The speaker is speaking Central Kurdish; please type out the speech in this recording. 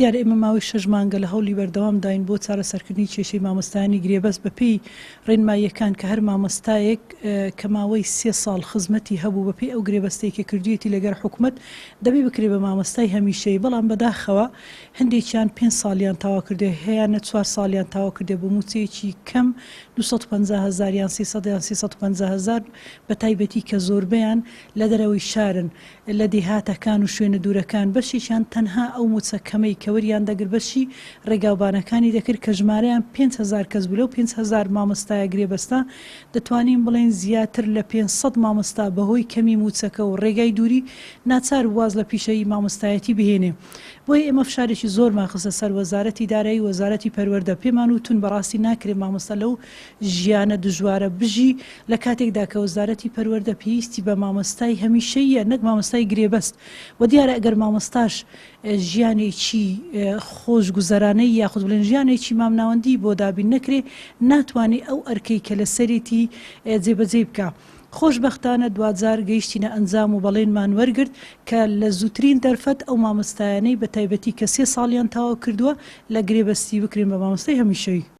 دیارە ئێمە ماوەی 6 مانگە لە هەوڵی بەردەوام داین بۆ چارەسەرکردنی کێشەی مامۆستایانی گرێبەست بەپێی ڕێنماییەکان کە هەر مامۆستایەک کە ماوەی 3 ساڵ خزمەتی هەبوو بەپێی ئەو گرێبەستەی کە کردوویەتی لەگەر حکوومەت دەبێ بکرێ بە مامۆستای هەمیشەیی، بەڵام بەداخەوە هەندێکیان 5 ساڵیان تاوا کردێ، هەیەیانە 4 ساڵیان تاوا کردێ بۆ موچەیەکی کەم 250,000 یان 300 یان 350,000 بە تایبەتی کە زۆربەیان لە دەرەوەی شارن لە دێهاتەکان و شوێنە دوورەکان، بەشێکیان تەنها ئەو موچە کەمەی کەوریان دەگر بەشی ڕێگاوبانەکانی دەکرد کە ژمارەیان 5,000 کەس بوو. لەو 5,000 مامۆستایە گرێبەستا دەتوانین بڵێن زیاتر لە 500 مامۆستا بەهۆی کەمی موچەکە و ڕێگای دووری ناچار واز لە پیشەی مامۆستایەتی بهێنێ. بۆیە ئێمە فشارێکی زۆرمان خستە سەر وەزارەتی دارایی وەزارەتی پەروەردە، پێمان وتون بەڕاستی ناکرێت مامۆستا لەو ژیانە دژوارە بژی لە کاتێکدا کە وەزارەتی پەروەردە پێویستی بە مامۆستای هەمیشەییە نەک مامۆستای گرێبەست، و دیارە ئەگەر مامۆستاش ژیانێکی خۆشگوزەرانەی یاخود بڵێن ژیانێکی مامناوەندی بۆ دابین نەکرێ، ناتوانێت ئەو ئەرکەی کە لە سەرێتی جێبەجێ بکە. خۆشبەختانە دوجار گەیشتینە ئەنجام و بەڵێنمان وەرگرت کە لە زووترین دەرفەت ئەو مامۆستایانەی بە تایبەتی کە 3 ساڵیان تاوا کردووە لە گرێبەستی بکرێن بە مامۆستای هەمیشەیی.